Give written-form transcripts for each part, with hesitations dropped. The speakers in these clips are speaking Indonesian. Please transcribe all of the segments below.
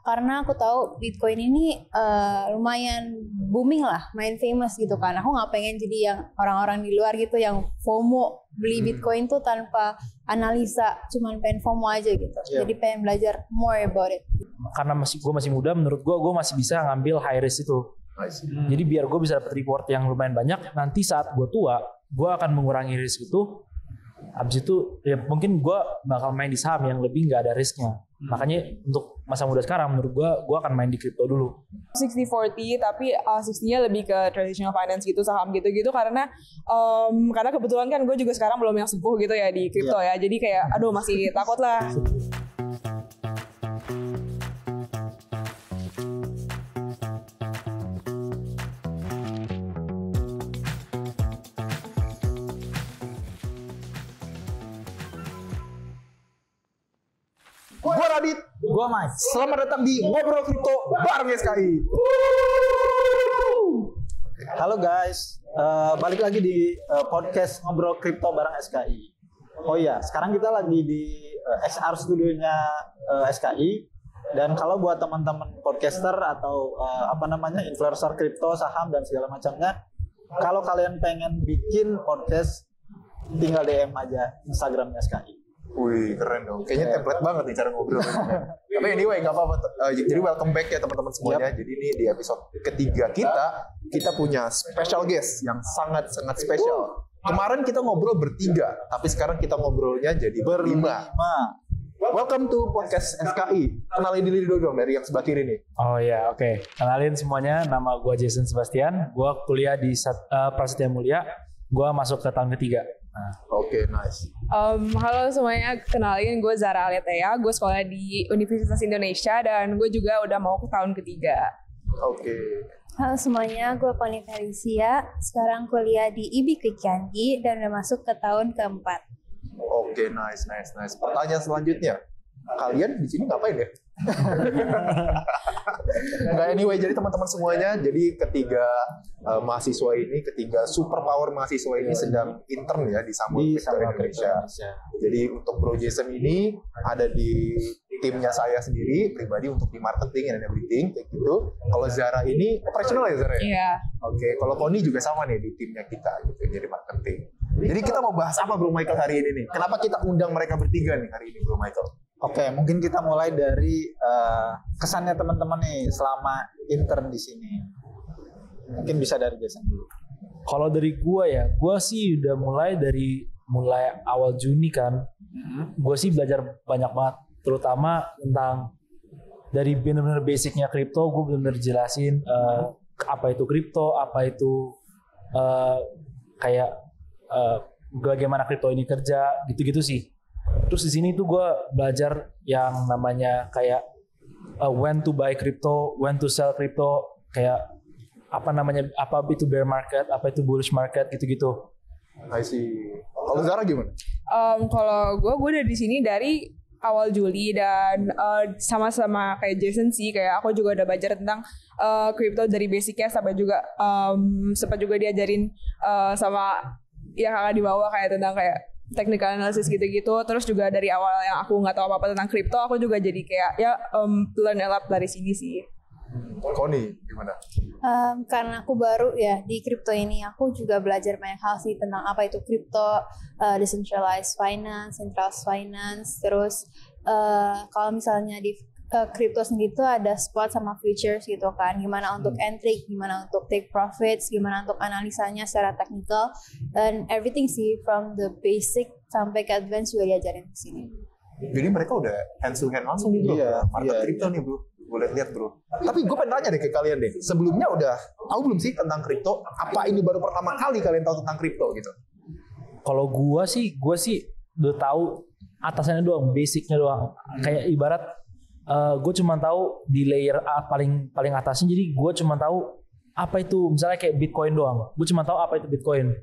karena aku tahu Bitcoin ini lumayan booming lah, main famous gitu kan. Aku nggak pengen jadi yang orang-orang di luar gitu yang FOMO beli Bitcoin tuh tanpa analisa, cuman pengen FOMO aja gitu. Jadi pengen belajar more about it. Karena gue masih muda, menurut gue masih bisa ngambil high risk itu. Jadi biar gue bisa dapat reward yang lumayan banyak. Nanti saat gue tua, gue akan mengurangi risk itu. Abis itu ya mungkin gue bakal main di saham yang lebih nggak ada risknya. Makanya untuk masa muda sekarang menurut gue akan main di kripto dulu. 60-40 tapi 60-nya lebih ke traditional finance gitu, saham gitu-gitu karena kebetulan kan gue juga sekarang belum yang sepuh gitu ya di kripto ya. Jadi kayak aduh masih takut lah. Gue Radit, Gue Mas. selamat datang di Ngobrol Kripto bareng SKI. Halo guys, balik lagi di podcast Ngobrol Kripto bareng SKI. Oh iya, sekarang kita lagi di XR studionya SKI. Dan kalau buat teman-teman podcaster atau influencer kripto, saham dan segala macamnya, kalau kalian pengen bikin podcast, tinggal DM aja Instagramnya SKI. Wih, keren dong. Kayaknya template banget nih cara ngobrol. Tapi anyway, nggak apa-apa. Jadi welcome back ya teman-teman semuanya. Jadi ini di episode ketiga kita punya special guest yang sangat-sangat spesial. Kemarin kita ngobrol bertiga, tapi sekarang kita ngobrolnya jadi berlima. Welcome to podcast SKI. Kenalin diri dulu dong dari yang sebelah kiri nih. Oh ya, oke. Kenalin semuanya, nama gue Jason Sebastian. Gue kuliah di Prasetya Mulia. Gue masuk ke tahun ketiga. Oke, nice. Halo semuanya, kenalin gue Zara Aletea. Gue sekolah di Universitas Indonesia dan gue juga udah mau ke tahun ketiga. Oke. Halo semuanya, gue Poni Felicia. Sekarang kuliah di IB Kwikiangi dan udah masuk ke tahun keempat. Oke, nice. Pertanyaan selanjutnya, kalian di sini ngapain ya? Nggak, anyway, jadi teman-teman semuanya, jadi ketiga superpower mahasiswa ini sedang intern ya di Samuel Indonesia. Jadi untuk Bro Jason ini ada di timnya saya sendiri pribadi untuk di marketing and everything kayak gitu. Kalau Zara ini operasional ya Zara ya? Iya. Oke, kalau Poni juga sama nih di timnya kita gitu, jadi marketing. Jadi kita mau bahas apa Bro Michael hari ini nih? Kenapa kita undang mereka bertiga nih hari ini Bro Michael? Oke, mungkin kita mulai dari kesannya teman-teman nih selama intern di sini. Mungkin bisa dari Jason dulu. Kalau dari gue ya, gue sih udah mulai awal Juni kan. Gue sih belajar banyak banget, terutama tentang dari benar-benar basicnya kripto. Gue benar-benar jelasin apa itu kripto, apa itu bagaimana kripto ini kerja, gitu-gitu sih. Terus di sini tuh gue belajar yang namanya kayak when to buy crypto, when to sell crypto, kayak apa itu bear market, apa itu bullish market, gitu-gitu. I see. Kalau Zara gimana? Kalau gue udah di sini dari awal Juli dan sama-sama kayak Jason sih, kayak aku juga udah belajar tentang crypto dari basicnya sampai juga sempat juga diajarin sama yang kakak di bawah kayak tentang kayak technical analysis gitu-gitu. Terus juga dari awal yang aku nggak tahu apa-apa tentang kripto, aku juga jadi kayak learn a lot dari sini sih. Koni gimana? Karena aku baru ya di kripto ini, aku juga belajar banyak hal sih tentang apa itu kripto, decentralized finance, centralized finance. Terus kalau misalnya di kripto sendiri tuh ada spot sama futures gitu kan, gimana untuk entry, gimana untuk take profits, gimana untuk analisanya secara teknikal, dan everything sih from the basic sampai ke advance juga diajarin di sini. Jadi mereka udah hands to hand langsung nih bro, market kripto nih bro, boleh lihat bro. Tapi gue pengen tanya deh ke kalian deh, sebelumnya udah tahu belum sih tentang kripto? Apa ini baru pertama kali kalian tahu tentang kripto gitu? Kalau gue sih udah tahu atasannya doang, basicnya doang. Kayak ibarat gue cuma tahu di layer paling atasnya, jadi gue cuma tahu apa itu misalnya kayak Bitcoin doang. Gue cuma tahu apa itu Bitcoin.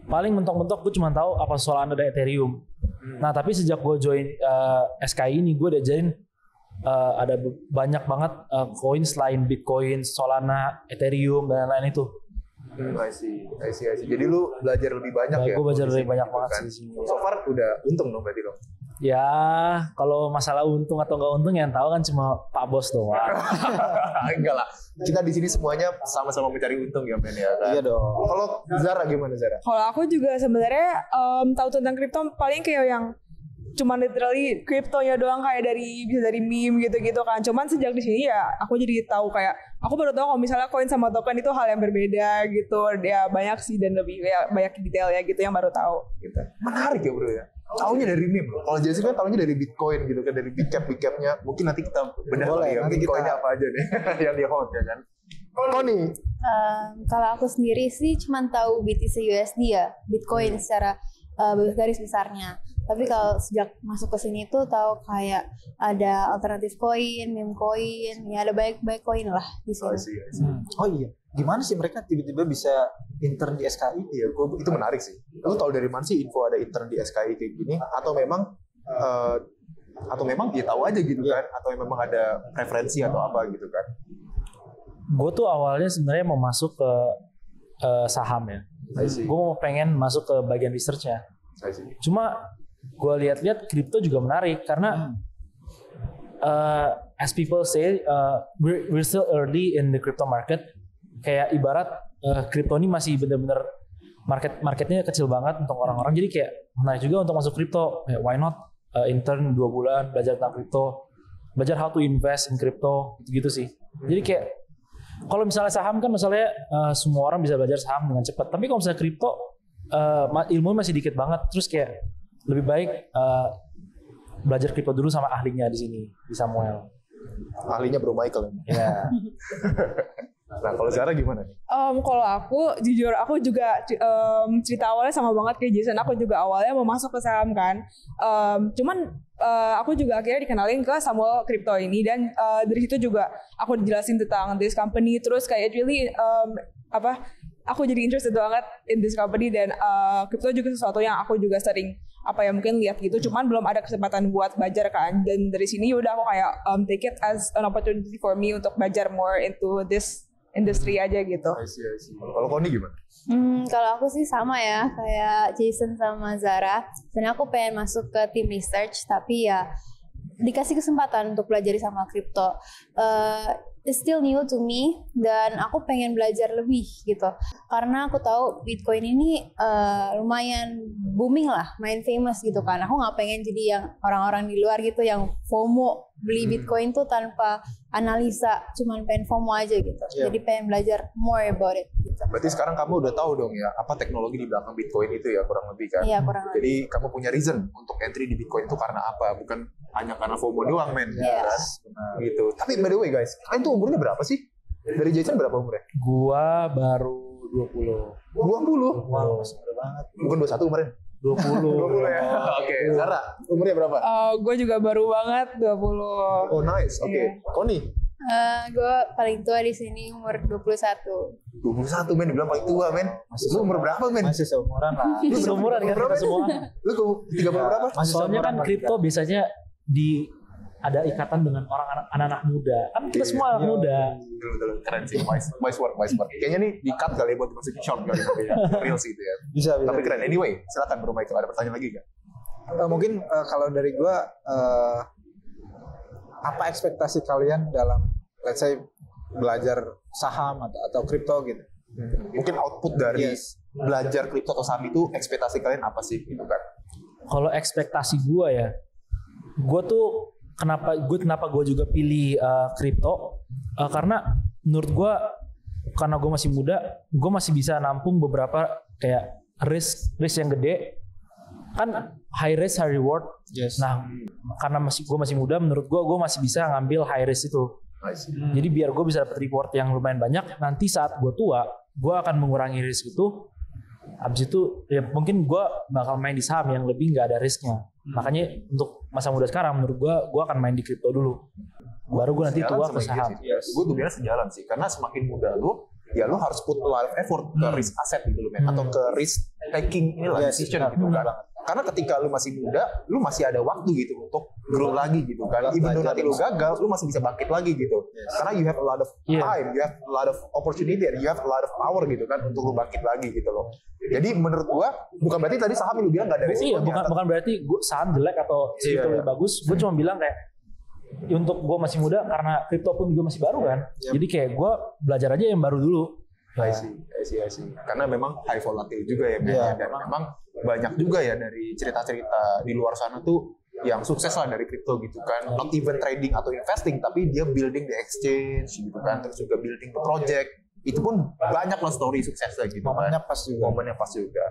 Paling mentok-mentok gue cuma tahu apa Solana dan Ethereum. Nah tapi sejak gue join SKI ini, gue diajarin ada banyak banget koin selain Bitcoin, Solana, Ethereum dan lain-lain itu. I see. Jadi lu belajar lebih banyak ya? Gue belajar lebih banyak banget kan? di sini. So far udah untung dong berarti dong. Ya, kalau masalah untung atau nggak untung yang tahu kan cuma Pak Bos doang. Enggak lah. Kita di sini semuanya sama-sama mencari untung ya men ya kan. Iya dong. Kalau Zara gimana Zara? Kalau aku juga sebenarnya tahu tentang kripto paling kayak yang cuman literally kriptonya doang, kayak bisa dari meme gitu-gitu kan. Cuman sejak di sini ya aku jadi tahu, kayak aku baru tahu kalau misalnya koin sama token itu hal yang berbeda gitu. Ya banyak sih, dan lebih banyak detailnya gitu yang baru tahu gitu. Menarik ya bro ya. Taunya dari meme loh. Kalau Jason kan taunya dari Bitcoin gitu kan, dari big capnya. Mungkin nanti kita bedah kali ya. Bitcoinnya apa aja nih yang di hold ya kan. Koni. Kalau aku sendiri sih cuman tahu BTC USD ya, Bitcoin secara garis besarnya. Tapi kalau sejak masuk ke sini tuh tahu kayak ada alternatif koin, meme koin, ya ada banyak koin lah di sini. Oh iya, gimana sih mereka tiba-tiba bisa intern di SKI? Iya, itu menarik sih. Lu tahu dari mana sih info ada intern di SKI kayak gini? Atau memang dia tahu aja gitu kan? Atau memang ada preferensi atau apa gitu kan? Gue tuh awalnya sebenarnya mau masuk ke saham ya. Gue mau pengen masuk ke bagian research-nya. Cuma gue lihat-lihat kripto juga menarik karena as people say we're still early in the crypto market. Kayak ibarat kripto ini masih benar-benar marketnya kecil banget untuk orang-orang. Jadi kayak menarik juga untuk masuk kripto. Why not intern 2 bulan belajar tentang kripto, belajar how to invest in kripto gitu sih. Jadi kayak kalau misalnya saham kan misalnya semua orang bisa belajar saham dengan cepat. Tapi kalau misalnya kripto ilmunya masih dikit banget. Terus kayak lebih baik belajar kripto dulu sama ahlinya di sini, di Samuel. Ahlinya Bro Michael. Ya. Nah kalau Zara gimana nih? Kalau aku jujur aku juga cerita awalnya sama banget kayak Jason. Aku juga awalnya mau masuk ke saham kan. Cuman aku juga akhirnya dikenalin ke Samuel Crypto ini, dan dari situ juga aku dijelasin tentang this company. Terus kayak really aku jadi interested banget in this company, dan crypto juga sesuatu yang aku juga sering mungkin lihat gitu, cuman belum ada kesempatan buat belajar kan. Dan dari sini udah aku kayak take it as an opportunity for me untuk belajar more into this industry aja gitu. I see. Kalau Koni gimana? Kalau aku sih sama ya, kayak Jason sama Zara. Sebenarnya aku pengen masuk ke tim research, tapi ya dikasih kesempatan untuk belajar sama kripto. It's still new to me, dan aku pengen belajar lebih gitu. Karena aku tahu Bitcoin ini lumayan booming lah, main famous gitu kan. Aku nggak pengen jadi yang orang-orang di luar gitu yang FOMO beli Bitcoin tuh tanpa analisa, cuman pengen FOMO aja gitu. Jadi pengen belajar more about it. Gitu. Berarti sekarang kamu udah tahu dong ya apa teknologi di belakang Bitcoin itu ya, kurang lebih kan? Iya, kurang lebih. Jadi kamu punya reason untuk entry di Bitcoin itu karena apa? Bukan hanya karena FOMO doang men. Yes. Kan? Gitu. Tapi by the way guys, kalian tuh umurnya berapa sih? Dari Jason berapa umurnya? Gua baru 20. 20? Wow, masih muda banget. Bukan 21 kemarin? 20. 20 ya? Oke. Zara, umurnya berapa? Gue juga baru banget 20. Oh nice, oke. Koni? Gue paling tua di sini, umur 21. 21 men, dibilang paling tua men. Lu umur berapa men? Masih seumuran lah. Lu seumuran kan kita semua. Lu 30 berapa? Soalnya kan kripto biasanya ada ikatan dengan orang anak-anak muda. Kan kita semua anak muda. Betul, keren sih. Wise word. Kayaknya nih di-cut kali ya buat dimasukin short kali ya. Real sih itu ya. Bisa. Tapi keren. Anyway, silakan Bro Michael, ada pertanyaan lagi nggak? Mungkin kalau dari gue, apa ekspektasi kalian dalam let's say belajar saham atau kripto gitu? Mungkin output dari belajar kripto atau saham itu ekspektasi kalian apa sih gitu kan? Kalau ekspektasi gue ya, gue tuh kenapa gue juga pilih kripto karena menurut gue, karena gue masih muda, gue masih bisa nampung beberapa kayak risk yang gede kan, high risk high reward. Nah karena gue masih muda, menurut gue masih bisa ngambil high risk itu. Jadi biar gue bisa dapat reward yang lumayan banyak, nanti saat gue tua gue akan mengurangi risk itu. Abis itu ya mungkin gue bakal main di saham yang lebih nggak ada risknya. Makanya untuk masa muda sekarang menurut gue akan main di kripto dulu, baru gue nanti tua ke saham. Gue tuh bilang sejalan sih, karena semakin muda lu, ya lu harus put a lot of effort ke risk asset gitu loh men, atau ke risk taking decision gitu kan. Karena ketika lu masih muda, lu masih ada waktu gitu untuk grow lagi gitu kan. Even though nanti lu gagal, lu masih bisa bangkit lagi gitu. Karena you have a lot of time, you have a lot of opportunity, and you have a lot of power gitu kan untuk lu bangkit lagi gitu loh. Jadi menurut gua bukan berarti tadi saham lu bilang gak ada risikonya. Iya, bukan berarti gua saham jelek atau kripto lebih bagus. Gue cuma bilang kayak untuk gue masih muda karena kripto pun juga masih baru kan. Jadi kayak gue belajar aja yang baru dulu. I see. Karena memang high volatile juga ya, dan memang banyak juga ya dari cerita-cerita di luar sana tuh yang sukses lah dari kripto gitu kan. Not even trading atau investing, tapi dia building the exchange gitu kan, terus juga building the project. Itu pun banyak lah story suksesnya gitu. Momennya pas juga.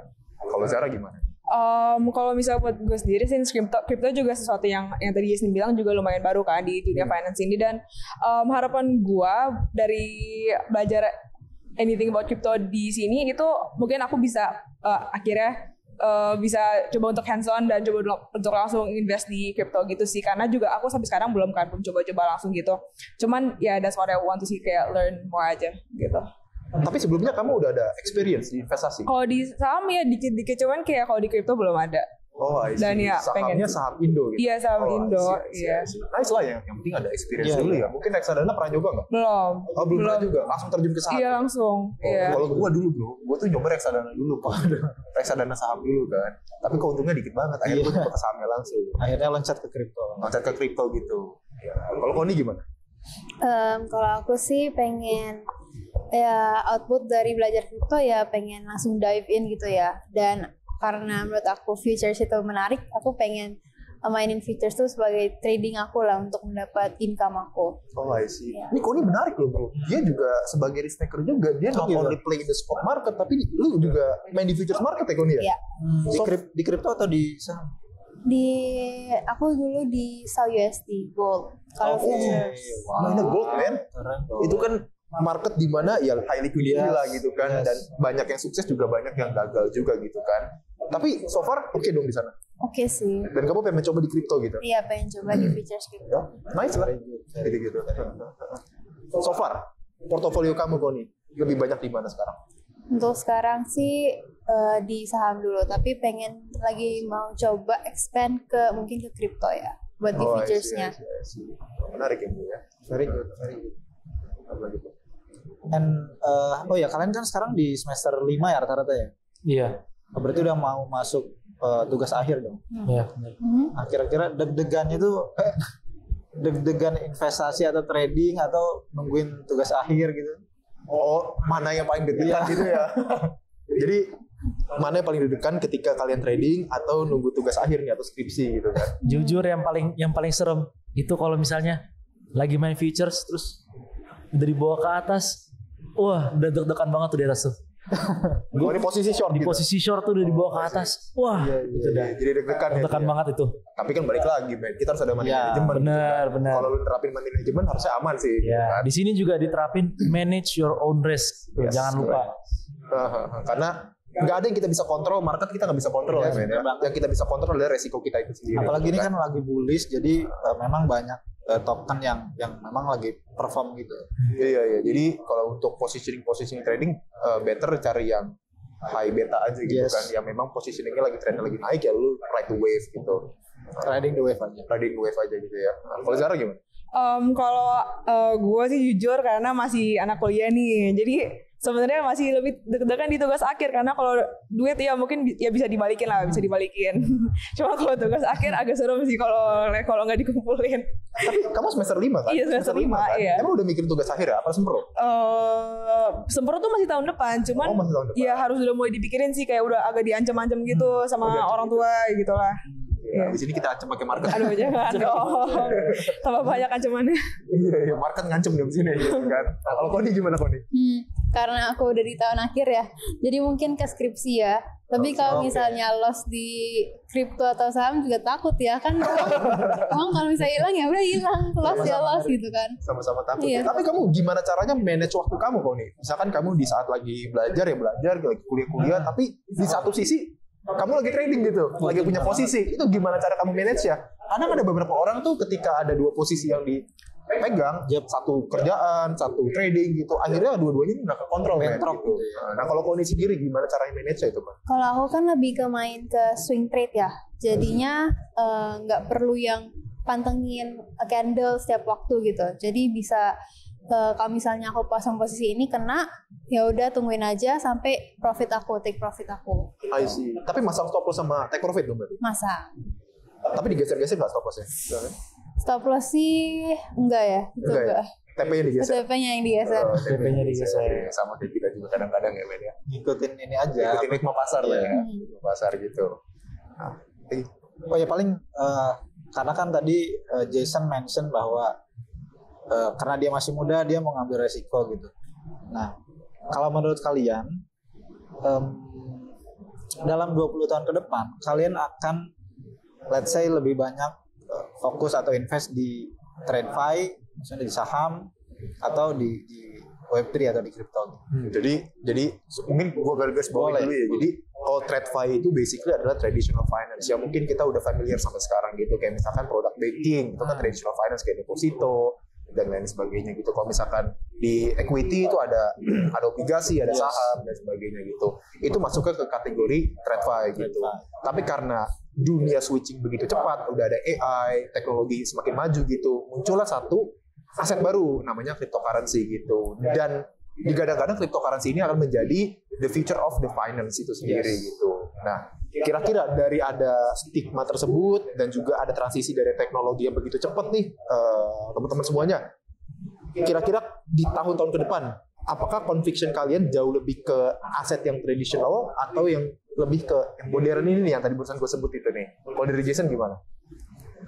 Kalau Zara gimana? Kalau misalnya buat gue sendiri sih crypto juga sesuatu yang tadi Yasmin bilang juga lumayan baru kan di dunia finance ini, dan harapan gue dari belajar anything about crypto di sini itu mungkin aku bisa akhirnya bisa coba untuk hands on dan coba untuk langsung invest di crypto gitu sih, karena juga aku sampai sekarang belum coba langsung gitu. Cuman ya that's what I want to see, kayak learn more aja gitu. Tapi sebelumnya kamu udah ada experience di investasi? Kalau di saham ya dikit-dikit, cuman kayak kalau di crypto belum ada. I see. Dan ya sahamnya saham Indo gitu? Iya, saham Indo. Iya. Nice lah ya, yang penting ada experience dulu ya. Mungkin reksadana pernah nyoba nggak? Belum. Belum pernah juga? Langsung terjun ke saham? Iya, langsung. Kalau gue dulu bro, gue tuh nyoba reksadana dulu Pak. Reksadana saham dulu kan. Tapi keuntungnya dikit banget, akhirnya gue nyoba ke sahamnya langsung. Akhirnya loncat ke kripto gitu. Kalau Koni gimana? Kalau aku sih pengen output dari belajar kripto ya pengen langsung dive in gitu ya, dan karena menurut aku futures itu menarik, aku pengen mainin futures tuh sebagai trading aku lah untuk mendapat income aku. I see. Ini Koni menarik loh bro. Dia juga sebagai risk taker juga, dia not only play in the spot market, tapi lu juga main di futures market ya Koni ya? Iya. Di kripto atau di saham? Aku dulu di SAUD gold. Kalau futures. Mainnya gold man. Itu kan market di mana ya high liquidity lah gitu kan, dan banyak yang sukses juga banyak yang gagal juga gitu kan. Tapi so far oke dong di sana. Oke sih. Dan kamu pengen mencoba di kripto gitu? Iya, pengen coba di futures kripto. Nice lah. Gitu. So far portofolio kamu Koni lebih banyak di mana sekarang? Untuk sekarang sih di saham dulu, tapi pengen lagi mau coba expand ke mungkin ke kripto ya, buat di futuresnya. Menarik ya Bu ya. Very good. Dan kalian kan sekarang di semester 5 ya rata-rata ya? Iya. Berarti udah mau masuk tugas akhir dong? Iya. Nah, kira-kira deg-degannya tuh deg-degan investasi atau trading atau nungguin tugas akhir gitu? Mana yang paling deg-degan gitu ya? Jadi mana yang paling deg-degan ketika kalian trading atau nunggu tugas akhir nih atau skripsi gitu kan? Jujur yang paling serem itu kalau misalnya lagi main futures terus udah dibawa ke atas, wah udah deg-degan banget tuh di atas tuh. Di posisi short di gitu? posisi short tuh udah dibawa ke atas, wah itu dah. Jadi deg-degan ya. Deg-degan banget itu. Tapi kan balik lagi, man. Kita harus ada money management. Benar. Kalau lu terapin money management harusnya aman sih. Ya, di sini juga diterapin manage your own risk. Jangan lupa. Karena nggak ada yang kita bisa kontrol, market kita nggak bisa kontrol ya, men. Yang kita bisa kontrol adalah resiko kita itu sendiri. Apalagi ini kan lagi bullish, jadi memang banyak token yang memang lagi perform gitu. Iya. Jadi kalau untuk positioning trading, better cari yang high beta aja gitu kan. Yang memang positioningnya trendnya lagi naik ya, lu ride the wave gitu. Riding the wave aja gitu ya. Kalau Zara gimana? Kalau gue sih jujur karena masih anak kuliah nih, jadi sebenarnya masih lebih deg-degan di tugas akhir, karena kalau duit ya mungkin ya bisa dibalikin. Cuma kalau tugas akhir agak serem sih kalau nggak dikumpulin. Tapi kamu semester 5 kan? Iya, semester 5 kan? Iya. Emang udah mikir tugas akhir ya? Apa sempro? Sempro tuh masih tahun depan, cuman ya harus udah mulai dipikirin sih, kayak udah agak diancam-ancam gitu sama orang tua gitu lah. Ya, di sini kita ancam pakai market. Aduh, jangan dong. Tambah banyak ancamannya. Iya, market ngancem di sini gitu kan. Kalau Koni gimana Koni? Karena aku udah di tahun akhir ya, jadi mungkin ke skripsi ya. Tapi kalau misalnya loss di kripto atau saham juga takut ya kan. Emang kalau misalnya hilang ya udah hilang, loss ya loss gitu kan. Sama-sama takut. Iya. Tapi kamu gimana caranya manage waktu kamu Koni? Misalkan kamu di saat lagi belajar, lagi kuliah, tapi di satu sisi kamu lagi trading gitu, lagi punya posisi. Itu gimana cara kamu manage ya? Karena ada beberapa orang tuh ketika ada dua posisi yang dipegang, satu kerjaan, satu trading gitu, akhirnya dua-duanya nggak kontrol bentrok gitu. Nah kalau Koni sendiri gimana caranya manage itu Pak? Kalau aku kan lebih ke main ke swing trade ya, jadinya nggak perlu yang pantengin candle setiap waktu gitu. Jadi bisa kalau misalnya aku pasang posisi ini kena, ya udah tungguin aja sampai take profit aku. I see. Tapi masang stop loss sama take profit dong berarti? Masa. Tapi digeser-geser nggak stop lossnya? Stop loss sih enggak ya, itu enggak. TP-nya digeser. TP-nya yang digeser. TP-nya digeser. Sama kayak kita juga kadang-kadang ya Ben ya. Ngikutin ini aja. Ngikutin ritme pasar lah ya. Ritme pasar gitu. Nah, Oh ya paling karena kan tadi Jason mention bahwa karena dia masih muda dia mau ngambil resiko gitu. Nah, kalau menurut kalian dalam 20 tahun ke depan kalian akan let's say lebih banyak fokus atau invest di TradeFi, misalnya di saham atau di Web3 atau di kripto. Jadi mungkin gua garis bawahi dulu ya. Jadi kalau TradeFi itu basically adalah traditional finance yang mungkin kita udah familiar sampai sekarang gitu. Kayak misalkan product banking itu kan traditional finance kayak deposito dan lain sebagainya gitu. Kalau misalkan di equity itu ada obligasi, ada saham dan sebagainya gitu. Itu masuknya ke kategori TradeFi gitu. Tapi karena dunia switching begitu cepat, udah ada AI, teknologi semakin maju gitu, muncullah satu aset baru namanya cryptocurrency gitu. Dan digadang-gadang cryptocurrency ini akan menjadi the future of the finance itu sendiri gitu. Nah, kira-kira dari ada stigma tersebut dan juga ada transisi dari teknologi yang begitu cepat nih, teman-teman semuanya, kira-kira di tahun-tahun ke depan, apakah conviction kalian jauh lebih ke aset yang tradisional atau yang lebih ke yang modern ini nih, yang tadi barusan gue sebut itu nih? Kalau dari Jason gimana?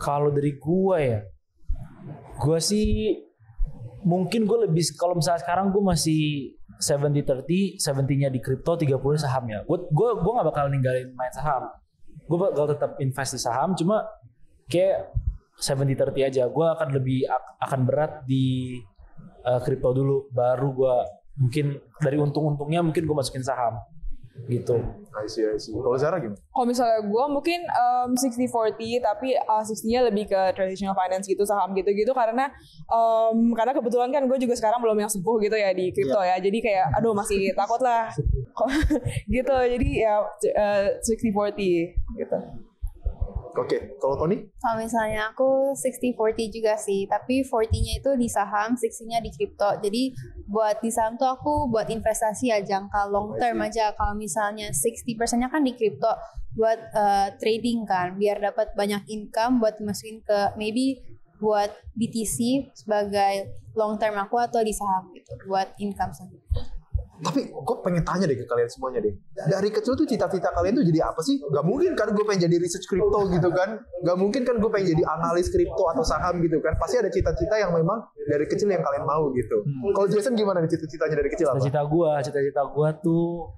Kalau dari gue ya, gue sih mungkin gue lebih, kalau misalnya sekarang gue masih 70-30, 70-nya di kripto, 30 saham ya. Gue gak bakal ninggalin main saham. Gue bakal tetap invest di saham, cuma kayak 70-30 aja. Gue akan berat di kripto dulu, baru gue mungkin dari untung-untungnya mungkin gue masukin saham gitu. I see. Kalau Zara gimana? Kalau misalnya gue mungkin 60-40 tapi 60-nya lebih ke traditional finance gitu, saham gitu-gitu karena kebetulan kan gue juga sekarang belum yang sepuh gitu ya di kripto ya, jadi kayak aduh masih takut lah gitu, jadi ya 60-40 gitu. Oke, kalau Tony? Kalau misalnya aku 60-40 juga sih, tapi 40-nya itu di saham, 60-nya di kripto. Jadi buat di saham tuh aku buat investasi ya, jangka long term aja. Kalau misalnya 60%-nya kan di kripto buat trading kan, biar dapat banyak income buat dimasukin ke maybe buat BTC sebagai long term aku atau di saham gitu buat income saja. Tapi gue pengen tanya deh ke kalian semuanya deh. Dari kecil tuh cita-cita kalian tuh jadi apa sih? Gak mungkin kan gue pengen jadi research crypto gitu kan. Gak mungkin kan gue pengen jadi analis kripto atau saham gitu kan. Pasti ada cita-cita yang memang dari kecil yang kalian mau gitu. Kalau Jason gimana nih cita-citanya dari kecil apa? Cita-cita gue tuh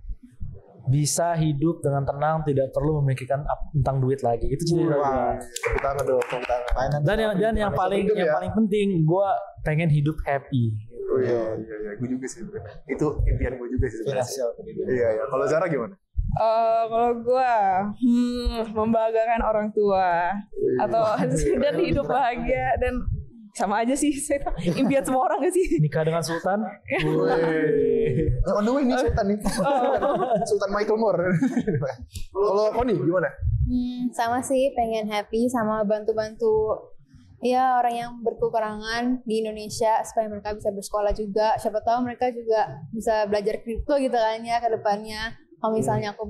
bisa hidup dengan tenang, tidak perlu memikirkan tentang duit lagi. Itu cita-cita gue. Tepuk tangan dong, tepuk tangan. Dan yang paling penting, gue pengen hidup happy. Oh iya, gue juga sih. Itu impian gue juga sih sebenarnya. Iya. Kalau Zara gimana? Kalau gue membanggakan orang tua atau dan hidup bahagia dan sama aja sih, impian semua orang gak sih? Nikah dengan Sultan. On the way nih Sultan nih. Sultan Michael Moore. Kalau Koni gimana? Sama sih, pengen happy sama bantu-bantu ya orang yang berkekurangan di Indonesia supaya mereka bisa bersekolah juga. Siapa tahu mereka juga bisa belajar kripto gitu kan ya ke depannya. Kalau misalnya aku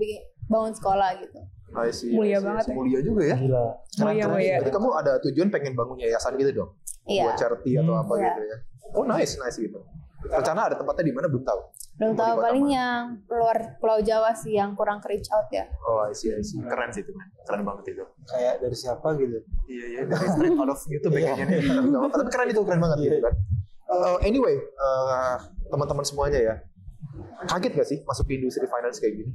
bangun sekolah gitu. Mulia banget ya. Mulia juga ya. Gila. Mulia. Jadi kamu ada tujuan pengen bangun yayasan gitu dong? Iya. Buat charity atau apa gitu ya. Oh nice gitu. Rencana ada tempatnya di mana belum tahu? Belum tahu, paling yang luar Pulau Jawa sih yang kurang ke reach out ya. Oh I see. Keren sih itu, keren banget itu. Kayak dari siapa gitu? Iya, dari straight out of YouTube kayaknya nih. Tapi keren itu, keren banget gitu kan. Anyway, teman-teman semuanya ya, kaget gak sih masuk ke industri finance kayak gini?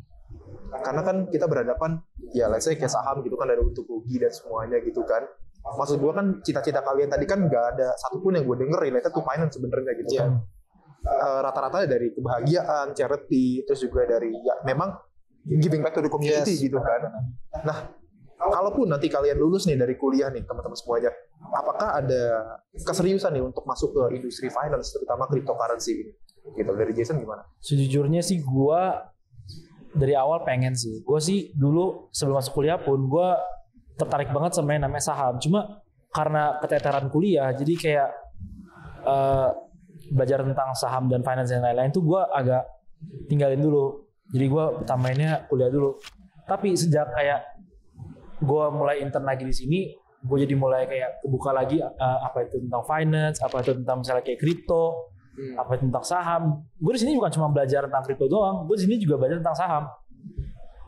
Karena kan kita berhadapan, ya let's say kayak saham gitu kan, ada untung rugi dan semuanya gitu kan. Maksud gue kan cita-cita kalian tadi kan gak ada satupun yang gue denger related to finance sebenarnya gitu kan. Rata-rata dari kebahagiaan, charity, terus juga dari ya memang giving back to the community gitu kan. Nah, kalaupun nanti kalian lulus nih dari kuliah nih teman-teman semuanya, apakah ada keseriusan nih untuk masuk ke industri finance terutama cryptocurrency ini? Gitu. Dari Jason gimana? Sejujurnya sih gue dari awal pengen sih. Gue sih dulu sebelum masuk kuliah pun gue tertarik banget sama yang namanya saham. Cuma karena keteteran kuliah, jadi kayak belajar tentang saham dan finance dan lain-lain tuh gue agak tinggalin dulu. Jadi gue utamainnya kuliah dulu. Tapi sejak kayak gue mulai intern lagi di sini, gue jadi mulai kayak kebuka lagi apa itu tentang finance, apa itu tentang misalnya kayak kripto, apa itu tentang saham. Gue di sini bukan cuma belajar tentang kripto doang, gue di sini juga belajar tentang saham.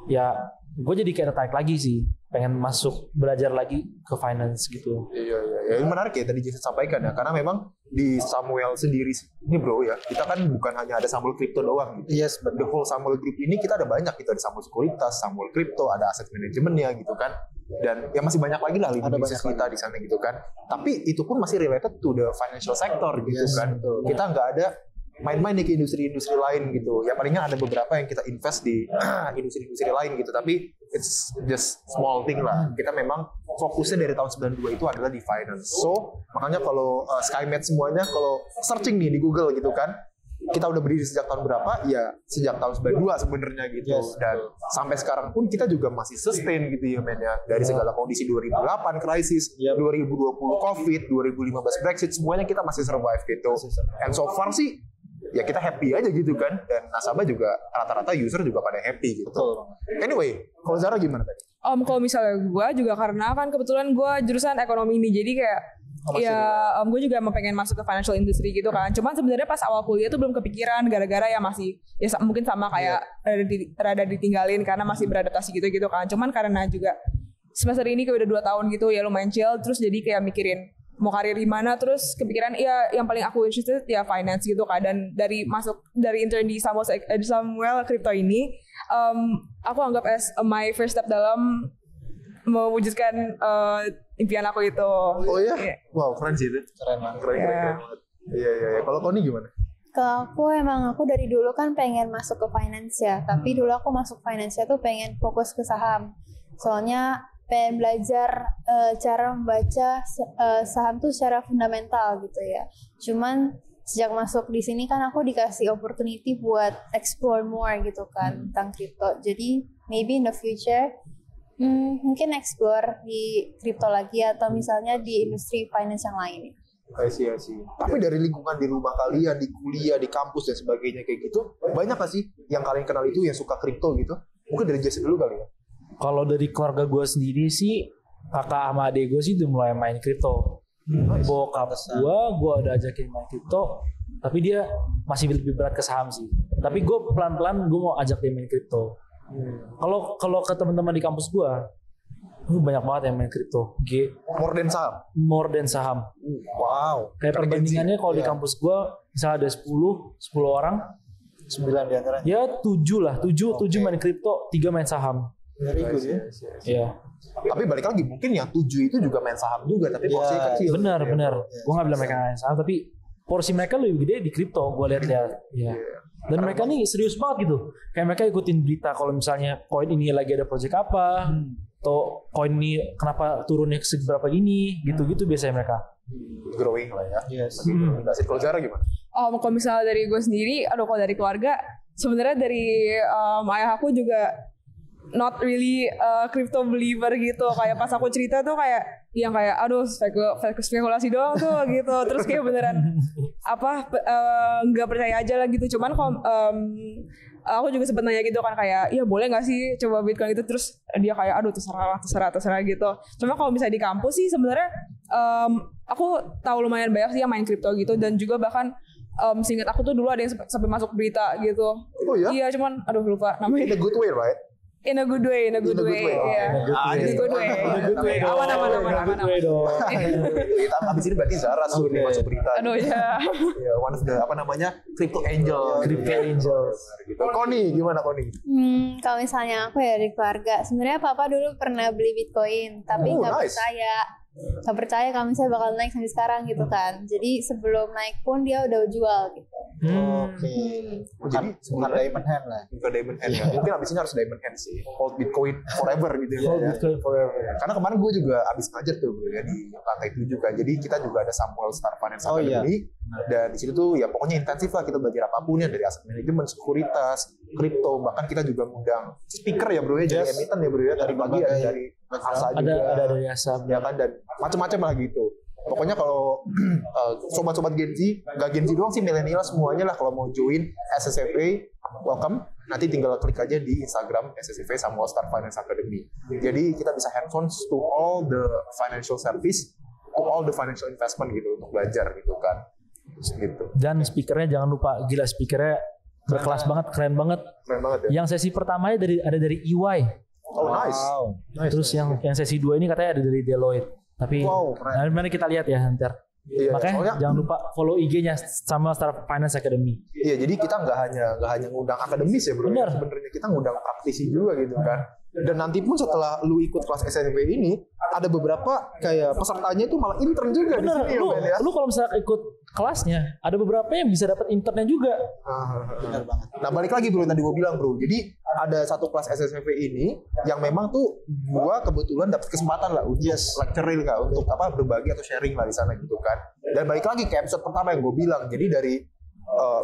Ya, gue jadi kayak tertarik lagi sih, pengen masuk belajar lagi ke finance gitu. Iya. Ini menarik ya tadi Jason sampaikan ya, karena memang di Samuel sendiri ini bro ya, kita kan bukan hanya ada Samuel Crypto doang gitu. Yes, The whole Samuel Group ini kita ada banyak, kita ada Samuel Sekuritas, Samuel Crypto, ada aset manajemennya gitu kan. Dan ya masih banyak lagi lah lini bisnis kita di sana gitu kan. Tapi itu pun masih related to the financial sector gitu kan. Betul. Kita nggak ada main-main nih ke industri-industri lain gitu. Ya palingnya ada beberapa yang kita invest di industri-industri lain gitu. Tapi it's just small thing lah. Kita memang fokusnya dari tahun 92 itu adalah di finance. So makanya kalau SkyMed semuanya kalau searching nih di Google gitu kan, kita udah berdiri sejak tahun berapa? Ya sejak tahun 92 sebenarnya gitu. Yes, dan sampai sekarang pun kita juga masih sustain gitu ya men ya. Dari segala kondisi 2008 krisis, 2020 Covid, 2015 Brexit, semuanya kita masih survive gitu. And so far sih ya kita happy aja gitu kan, dan nasabah juga rata-rata user juga pada happy gitu. Betul. Anyway, kalau Zara gimana tadi? Kalau misalnya gue juga karena kan kebetulan gue jurusan ekonomi ini, jadi kayak gue juga emang pengen masuk ke financial industry gitu kan. Cuman sebenarnya pas awal kuliah tuh belum kepikiran gara-gara ya masih ya mungkin sama kayak rada ditinggalin karena masih beradaptasi gitu kan. Cuman karena juga semester ini kayak udah 2 tahun gitu ya lumayan chill, terus jadi kayak mikirin mau karir di mana, terus kepikiran ya yang paling aku interested ya finance gitu kan. Dan dari intern di Samuel Crypto ini aku anggap as my first step dalam mewujudkan impian aku itu. Oh iya? Yeah. Wow, keren sih itu. Keren banget. Iya. Kalau Koni gimana? Kalau aku dari dulu kan pengen masuk ke finance ya, tapi dulu aku masuk finance tuh pengen fokus ke saham. Soalnya pengen belajar cara membaca saham tuh secara fundamental gitu ya. Cuman sejak masuk di sini kan aku dikasih opportunity buat explore more gitu kan tentang kripto. Jadi maybe in the future mungkin explore di kripto lagi atau misalnya di industri finance yang lain. I see. Tapi dari lingkungan di rumah kalian, di kuliah, di kampus dan sebagainya kayak gitu, banyak gak sih yang kalian kenal itu yang suka kripto gitu? Mungkin dari Jason dulu kali ya. Kalau dari keluarga gue sendiri sih, kakak sama adik gue sih udah mulai main kripto. Bokap gue udah ajakin main kripto, tapi dia masih lebih berat ke saham sih. Tapi gue pelan-pelan gue mau ajak dia main kripto. Kalau ke teman-teman di kampus gue, banyak banget yang main kripto. More than saham. Wow. Kayak perbandingannya kalau di kampus gue, misalnya ada 10 orang, 9 di antaranya. Ya 7 main kripto, 3 main saham. Very good ya. Iya. Tapi balik lagi mungkin yang 7 itu juga main saham juga, tapi porsinya kecil. Benar. Gue nggak bilang mereka main saham, tapi porsi mereka lebih gede di kripto. Gue lihat. Iya. Dan mereka nih serius banget gitu. Kayak mereka ikutin berita kalau misalnya koin ini lagi ada project apa, atau koin ini kenapa turunnya seberapa gini, gitu-gitu biasanya mereka. Growing lah ya. Yes. Kalau Zara gimana? Kalau misalnya dari gue sendiri, kalau dari keluarga, sebenarnya dari ayah aku juga not really crypto believer gitu. Kayak pas aku cerita tuh kayak spekulasi doang tuh gitu. Terus kayak beneran nggak percaya aja lah gitu. Cuman aku juga sempet nanya gitu kan kayak, iya boleh nggak sih coba Bitcoin itu, terus dia kayak terserah gitu. Cuma kalau misalnya di kampus sih sebenarnya aku tahu lumayan banyak sih yang main kripto gitu, dan juga bahkan seingat aku tuh dulu ada yang sampai masuk berita gitu. Oh ya? Iya, cuman lupa namanya. In a good way, right? In a good way. Iya. In a good way. Aman. Abis ini berarti Zara suruh masuk berita. Aduh ya. One of the crypto angel. Gitu. Koni gimana Koni? Kalau misalnya aku ya dari keluarga, sebenarnya papa dulu pernah beli Bitcoin, tapi nggak percaya kalau misalnya bakal naik sampai sekarang gitu kan. Jadi sebelum naik pun dia udah jual gitu. Oke. Jadi bukan diamond hand lah. Bukan diamond hand ya. Mungkin abis ini harus diamond hand sih. Hold Bitcoin forever gitu ya. Hold Bitcoin forever. Karena kemarin gue juga abis ngajar tuh ya di lantai 7 kan. Jadi kita juga ada Samuel Star Finance Academy. Dan di situ tuh ya pokoknya intensif lah kita belajar apapun ya, dari aset manajemen, sekuritas, kripto, bahkan kita juga ngundang speaker ya bro ya, jadi emiten ya bro ya, dari pagi ada dari ASA juga, ada dari ASA ya kan, dan macam-macam lah gitu. Pokoknya kalau sobat-sobat Gen Z, nggak Gen Z doang sih, milenial semuanya lah, kalau mau join SSFA, welcome. Nanti tinggal klik aja di Instagram SSFA sama All Star Finance Academy. Jadi kita bisa hands-on to all the financial service, to all the financial investment gitu, untuk belajar gitu kan. Gitu. Dan speakernya jangan lupa, gila speakernya berkelas banget, keren banget. Keren banget ya. Yang sesi pertamanya ada dari EY. Oh nice. Terus yang sesi 2 ini katanya ada dari Deloitte. Tapi mari kita lihat ya ntar. Iya, makanya soalnya, jangan lupa follow IG-nya sama Star Finance Academy. Iya, jadi kita nggak hanya ngundang akademis ya bro. Bener. Sebenarnya kita ngundang praktisi juga gitu kan. Dan nanti pun setelah lu ikut kelas SNP ini, ada beberapa kayak pesertanya itu malah intern juga. Bener, di sini, lu kalau misalnya ikut kelasnya, ada beberapa yang bisa dapat internnya juga. Benar banget. Nah balik lagi bro, tadi gue bilang bro, jadi ada satu kelas SSFP ini yang memang tuh gua kebetulan dapat kesempatan lah untuk lecturing lah, untuk berbagi atau sharing lah di sana gitu kan. Dan balik lagi ke episode pertama yang gue bilang, jadi dari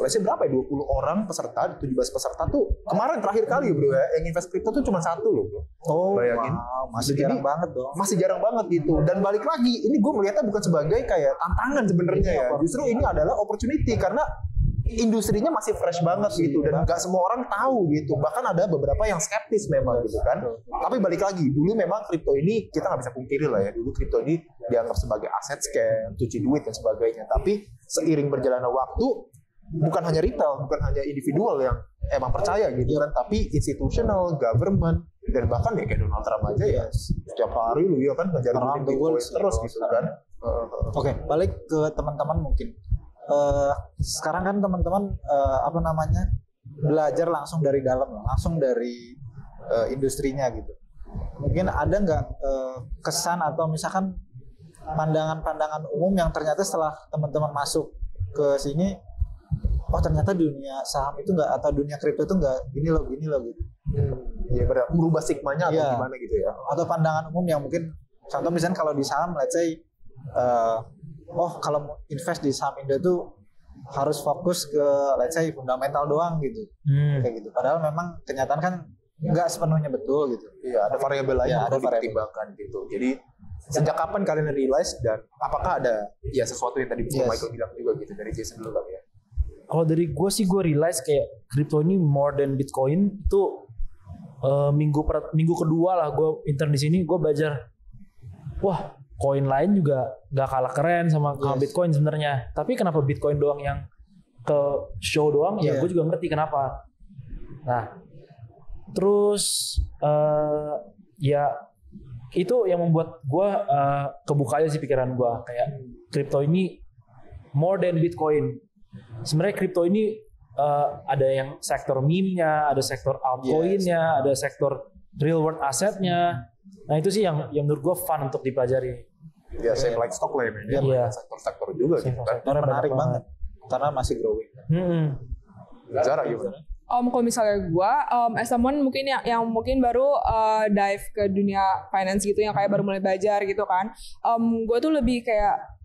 let's say berapa ya, 20 orang peserta, 17 peserta tuh kemarin terakhir kali bro ya, yang invest crypto tuh cuma 1 loh bro. Oh, bayangin. Wow, masih jarang banget dong. Masih jarang banget gitu. Dan balik lagi, ini gue melihatnya bukan sebagai kayak tantangan sebenarnya ya. Justru ini adalah opportunity karena industrinya masih fresh banget gitu, dan nggak semua orang tahu gitu. Bahkan ada beberapa yang skeptis memang gitu kan. Tapi balik lagi, dulu memang kripto ini kita nggak bisa pungkiri lah ya. Dulu kripto ini dianggap sebagai aset scam, cuci duit dan sebagainya. Tapi seiring berjalannya waktu, bukan hanya retail, bukan hanya individual yang emang percaya gitu kan, tapi institutional, government, dan bahkan ya kayak Donald Trump aja ya setiap hari lu ya kan ngejar Bitcoin terus gitu kan. Oke, balik ke teman-teman mungkin. Sekarang kan teman-teman belajar langsung dari dalam, langsung dari industrinya gitu. Mungkin ada nggak kesan atau misalkan pandangan-pandangan umum yang ternyata setelah teman-teman masuk ke sini, oh ternyata dunia saham itu nggak, atau dunia kripto itu nggak gini loh gitu. Iya benar, merubah stigmanya atau gimana gitu ya. Atau pandangan umum yang mungkin, contoh misalnya kalau di saham, let's say, kalau mau invest di saham Indo itu harus fokus ke let's say fundamental doang gitu, kayak gitu. Padahal memang kenyataan kan nggak sepenuhnya betul gitu. Iya, ada variabel lain yang perlu dipertimbangkan gitu. Jadi sejak kapan kalian realize, dan apakah ada ya sesuatu yang tadi Michael bilang juga gitu, dari Jason dulu kali ya. Kalau dari gue sih, gue realize kayak crypto ini more than Bitcoin. Itu minggu kedua lah gue intern di sini, gue belajar, wah koin lain juga gak kalah keren sama Bitcoin sebenarnya. Tapi kenapa Bitcoin doang yang ke show doang? Ya gue juga ngerti kenapa. Nah, terus ya itu yang membuat gue kebuka aja sih pikiran gue, kayak crypto ini more than Bitcoin. Sebenarnya kripto ini ada yang sektor meme-nya, ada sektor altcoin-nya, ada sektor real world asset-nya. Nah itu sih yang menurut gue fun untuk dipelajari. Ya same like stock lah ya, Iya. sektor-sektor juga gitu kan. Karena menarik banget, karena masih growing. Cara gimana? Kalau misalnya gue, as someone mungkin yang mungkin baru dive ke dunia finance gitu, yang kayak baru mulai belajar gitu kan, gue tuh lebih kayak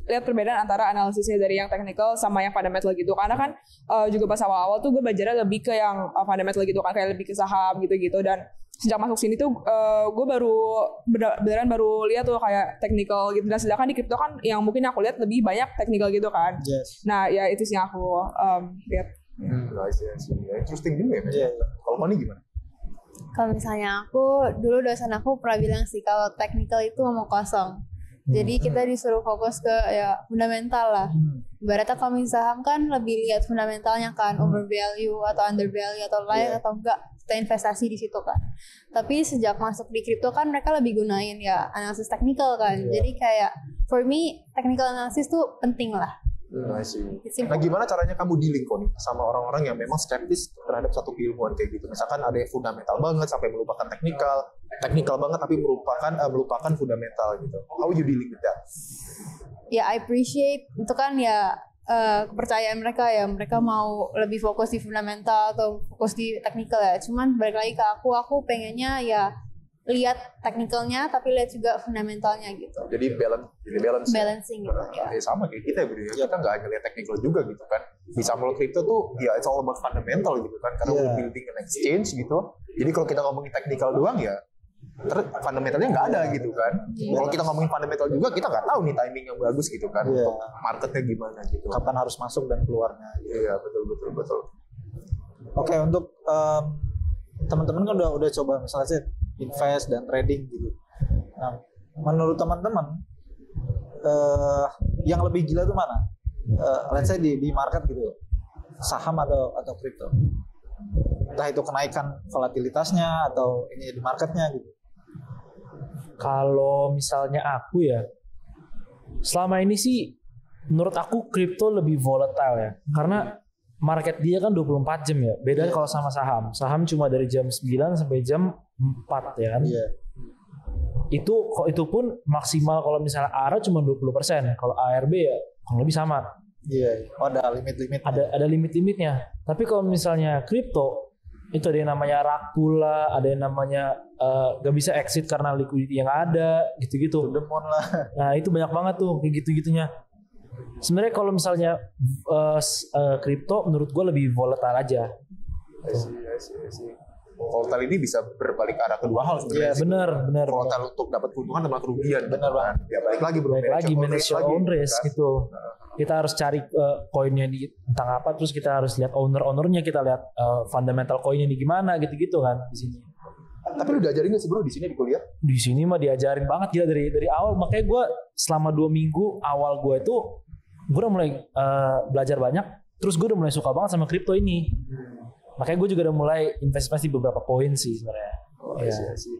lihat perbedaan antara analisisnya dari yang technical sama yang fundamental gitu. Karena kan juga pas awal-awal tuh gue belajarnya lebih ke yang fundamental gitu kan, kayak lebih ke saham gitu-gitu. Dan sejak masuk sini tuh gue beneran baru lihat tuh kayak technical gitu. Dan sedangkan di crypto kan yang mungkin aku lihat lebih banyak technical gitu kan. Nah ya itu sih yang aku lihat. Interesting juga ya. Kalau Mani gimana? Kalau misalnya aku, dulu dosen aku pernah bilang sih, kalau technical itu omong kosong. Jadi kita disuruh fokus ke ya fundamental lah. Ibaratnya kalau saham kan lebih lihat fundamentalnya kan, overvalue atau undervalue atau lain atau enggak, kita investasi di situ kan. Tapi sejak masuk di kripto kan mereka lebih gunain ya analisis teknikal kan. Jadi kayak for me technical analysis tuh penting lah. Nah gimana caranya kamu dealing nih sama orang-orang yang memang skeptis terhadap satu keilmuan kayak gitu? Misalkan ada yang fundamental banget sampai melupakan teknikal banget tapi melupakan fundamental gitu. How you dealing with that? Ya I appreciate itu kan ya kepercayaan mereka ya, mereka mau lebih fokus di fundamental atau fokus di teknikal ya. Cuman balik lagi ke aku pengennya ya lihat technicalnya tapi lihat juga fundamentalnya gitu. Jadi balance. Balancing gitu ya. Ya sama kayak kita ya bro ya. Kita nggak hanya lihat technical juga gitu kan. Di Samuel Crypto tuh ya it's all about fundamental gitu kan. Karena we're building an exchange gitu. Jadi kalau kita ngomongin technical doang ya fundamentalnya nggak ada gitu kan. Kalau kita ngomongin fundamental juga kita nggak tahu nih timing yang bagus gitu kan. Untuk marketnya gimana gitu. Kapan harus masuk dan keluarnya. Iya betul. Oke, untuk teman-teman kan udah coba misalnya invest dan trading gitu. Nah, menurut teman-teman yang lebih gila tuh mana? Let's say di market gitu, saham atau kripto. Entah itu kenaikan volatilitasnya atau ini di marketnya gitu. Kalau misalnya aku ya, selama ini sih menurut aku kripto lebih volatile ya. Karena market dia kan 24 jam ya. Beda kalau sama saham. Saham cuma dari jam 9 sampai jam 4 ya kan. Itu pun maksimal kalau misalnya ARA cuma 20%. Kalau ARB ya kurang lebih sama. Oh, ada limit-limit. Ada limit-limitnya. Tapi kalau misalnya kripto itu ada yang namanya rug pull lah, ada yang namanya gak bisa exit karena liquidity yang ada, gitu-gitu. Demon lah. Nah itu banyak banget tuh kayak gitu-gitunya. Sebenarnya kalau misalnya kripto menurut gue lebih volatile aja. I see. Volatile ini bisa berbalik arah kedua hal sebenarnya. Benar. Volatile untuk dapat keuntungan sama kerugian. Benar banget. Ya balik lagi bro. Manage your own risk kan? gitu. Kita harus cari koinnya di tentang apa, terus kita harus lihat ownernya, kita lihat fundamental koinnya di gimana gitu-gitu kan di sini. Tapi lu diajarin nggak sih bro di sini di kuliah? Di sini mah diajarin banget gila dari awal. Makanya gue selama 2 minggu awal gue itu gue udah mulai belajar banyak. Terus gue udah mulai suka banget sama kripto ini. Makanya gue juga udah mulai investasi beberapa koin sih sebenarnya.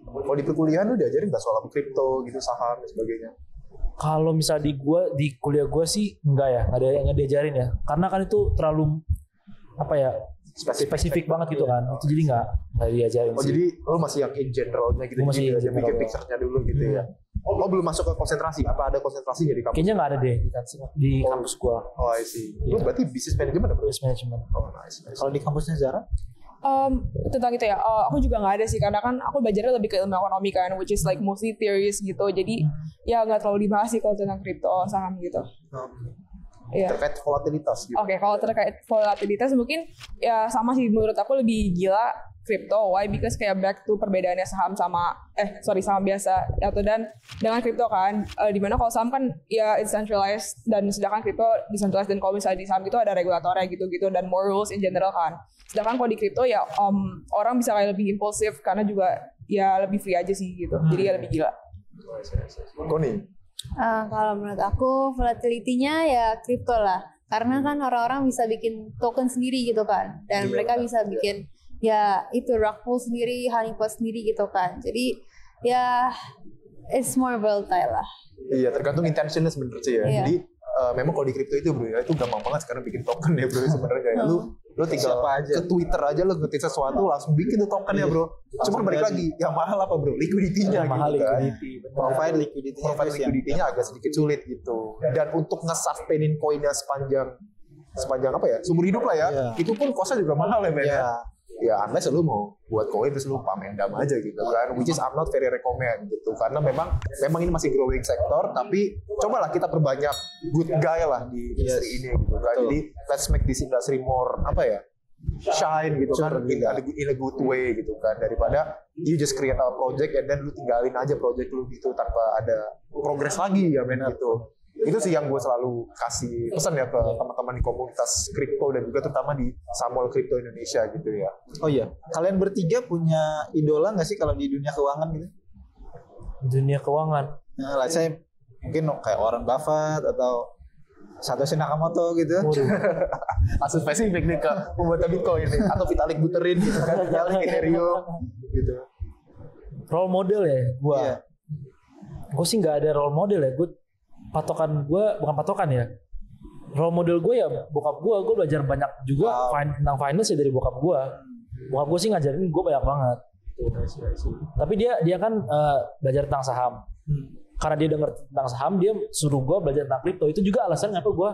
Kalau di perkuliahan lu diajarin nggak soal kripto gitu, saham dan sebagainya? Kalau misal di kuliah gue sih enggak ya, nggak ada yang diajarin ya. Karena kan itu terlalu apa ya, spesifik banget gitu kan. Itu jadi nggak diajarin. Oh sih. Jadi lu masih yang in generalnya gitu, Gua masih in jadi general. bikin picture-nya dulu gitu ya. Oh belum masuk ke konsentrasi? Apa ada konsentrasinya di kampus? Kayaknya nggak ada deh di kampus gue. Oh I see. Lu berarti business management bro? Business management. Oh nice. Kalau di kampusnya Zara? Tentang itu ya, aku juga nggak ada sih karena kan aku belajarnya lebih ke ilmu ekonomi kan, which is like mostly theories gitu. Jadi ya nggak terlalu dibahas sih kalau tentang kripto saham gitu. Iya. Terkait volatilitas gitu. Oke, kalau terkait volatilitas mungkin ya sama sih, menurut aku lebih gila kripto. Why? Because kayak back to perbedaannya saham sama saham biasa atau dan dengan kripto kan, dimana kalau saham kan ya it's centralized dan sedangkan kripto decentralized, dan kalau misalnya di saham itu ada regulatornya gitu-gitu dan more rules in general kan. Sedangkan kalau di kripto ya orang bisa kayak lebih impulsif karena juga ya lebih free aja sih gitu. Jadi ya lebih gila. Tony. Kalau menurut aku volatility-nya ya kripto lah. Karena kan orang-orang bisa bikin token sendiri gitu kan. Dan mereka bisa bikin ya itu rug pull sendiri, honeypot sendiri gitu kan. Jadi ya it's more volatile lah. Iya, tergantung intentionnya sebenarnya sih ya. Iya. Jadi memang kalau di kripto itu bro ya, itu gampang banget sekarang bikin token ya bro sebenarnya kayak lu tinggal ke Twitter aja lu ngetik sesuatu langsung bikin tuh token ya bro. Cuma balik lagi yang mahal apa bro? Liquidity-nya gitu Mahal kan. liquidity. Provide liquidity-nya agak sedikit sulit gitu. Dan untuk nge-sustainin koinnya sepanjang apa ya? Seumur hidup lah ya. Iya. Itu pun cost-nya juga mahal ya men. Iya. Ya unless lu mau buat koin terus lu pamendam aja gitu kan, which is I'm not very recommend gitu, karena memang ini masih growing sektor, tapi cobalah kita perbanyak good guy lah di industri ini gitu kan. Jadi let's make this industry more apa ya, shine gitu kan, in a good way gitu kan, daripada you just create a project and then lu tinggalin aja project lu gitu tanpa ada progress lagi ya men gitu. Itu sih yang gue selalu kasih pesan ya ke teman-teman di komunitas kripto dan juga terutama di Samuel Crypto Indonesia gitu ya. Oh iya, kalian bertiga punya idola nggak sih kalau di dunia keuangan gitu? Dunia keuangan. Nah, saya mungkin kayak Warren Buffett atau Satoshi Nakamoto gitu. Langsung spesifik nih ke pembuatan Bitcoin nih, atau Vitalik Buterin gitu kan, Vitalik Ethereum gitu. Role model ya gue. Iya. Gue sih nggak ada role model ya. Gue patokan gue bukan patokan ya. Role model gue ya bokap gue. Gue belajar banyak juga tentang finance ya dari bokap gue. Bokap gue sih ngajarin gue banyak banget. Tapi dia kan belajar tentang saham. Karena dia denger tentang saham, dia suruh gue belajar tentang kripto. Itu juga alasan kenapa gue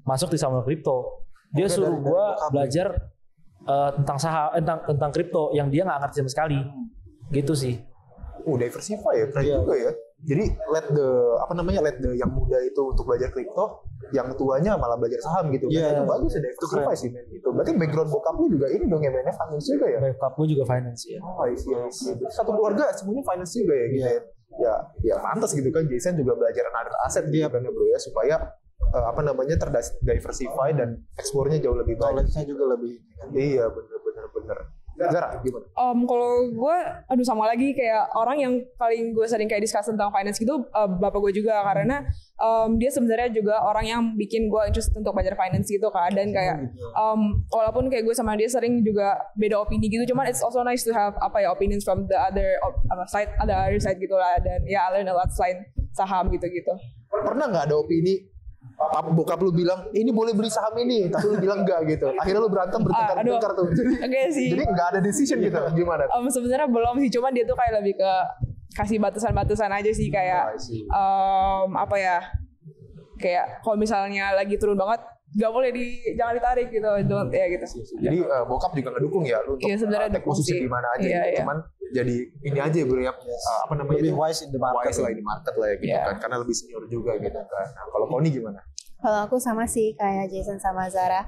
masuk di Samuel Crypto. Dia suruh gue belajar tentang saham, tentang kripto yang dia nggak ngerti sama sekali. Gitu sih. Diversify ya, keren juga ya. Jadi let the yang muda itu untuk belajar kripto, yang tuanya malah belajar saham gitu. Iya. Itu bagus ya, diversify sih men. Itu berarti background bokap lu juga ini dong ya mainnya finance juga ya. Bokap gue juga finance ya. Oh iya. Satu keluarga semuanya finance juga ya gitu ya. Ya pantas gitu kan, Jason juga belajar another aset gitu kan ya bro ya, supaya terdiversify dan ekspornya jauh lebih baik. Knowledge-nya juga lebih. Iya bener. Zara gimana? Kalau gue, sama lagi kayak orang yang paling gue sering kayak discuss tentang finance gitu, bapak gue juga, karena dia sebenarnya juga orang yang bikin gue interest untuk belajar finance gitu kan, dan kayak walaupun kayak gue sama dia sering juga beda opini gitu, cuman it's also nice to have opinions from the other side gitu lah, dan I learn a lot selain saham gitu. Pernah nggak ada opini bokap lu bilang ini boleh beli saham ini, tapi lu bilang enggak gitu, akhirnya lu berantem bertengkar tuh, jadi nggak ada decision gitu, gimana? Sebenarnya belum sih, cuman dia tuh kayak lebih ke kasih batasan-batasan aja sih, kayak kayak kalau misalnya lagi turun banget gak boleh jangan ditarik gitu, gitu. Jadi bokap juga ngedukung ya lu untuk take posisi di mana aja, cuman jadi ini aja bro ya, lebih wise in the market, lah ya gitu kan, karena lebih senior juga gitu kan. Nah, kalau Koni gimana? Kalau aku sama sih kayak Jason sama Zara,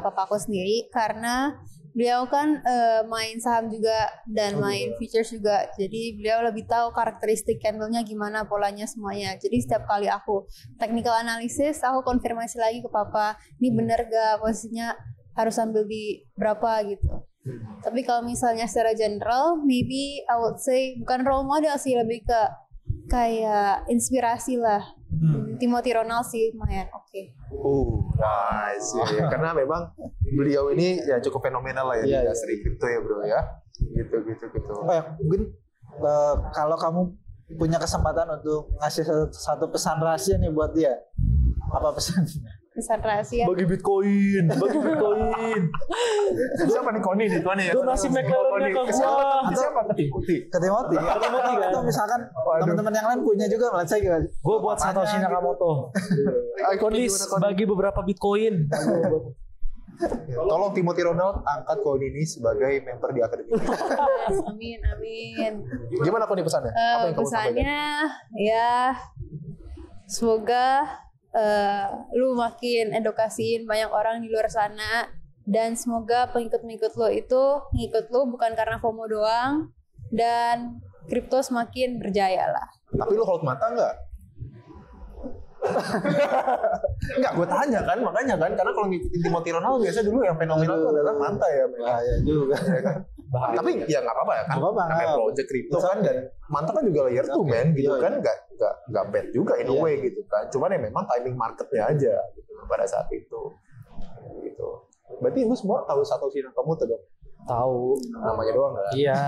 papaku sendiri, karena beliau kan main saham juga dan main futures juga, jadi beliau lebih tahu karakteristik candlenya gimana, polanya semuanya. Jadi setiap kali aku technical analysis, aku konfirmasi lagi ke papa, ini bener gak posisinya harus ambil di berapa gitu. Tapi kalau misalnya secara general, maybe I would say bukan role model sih, lebih ke kayak inspirasi lah. Timothy Ronald sih lumayan oke. Nice ya. Karena memang beliau ini ya cukup fenomenal lah ya di industri kripto ya bro ya. Gitu. Mungkin kalau kamu punya kesempatan untuk ngasih satu pesan rahasia nih buat dia, apa pesannya? Pesan rahasia. Bagi Bitcoin. Siapa nih Koni nih tuan ya? Donasi McLaren-nya ke gua. Siapa ke Timothy? Ke Timothy kan? Atau misalkan teman-teman yang lain punya juga, let's say gimana? Gue buat Satoshi Nakamoto. Koni bagi beberapa Bitcoin. Tolong Timothy Ronald angkat Koni ini sebagai member di akademi. Amin. Gimana Koni pesannya? Apa yang kamu pesannya ya semoga lu makin edukasiin banyak orang di luar sana, dan semoga pengikut-pengikut lo itu ngikut lo bukan karena FOMO doang, dan kripto semakin berjaya lah. Tapi lu hold mata nggak? Enggak, gue tanya kan, makanya kan, karena kalau ngikutin Timothy Ronald biasa dulu yang fenomenal itu adalah manta ya. Bahaya juga. Ya kan? Tapi ya nggak apa-apa ya kan, namanya project kripto kan, dan manta kan juga layer 2 men gitu kan, nggak bad juga in a way gitu kan, cuman ya memang timing marketnya aja gitu pada saat itu gitu. Berarti lu semua tahu Satoshi Nakamoto dong? Tahu namanya doang kan? Iya.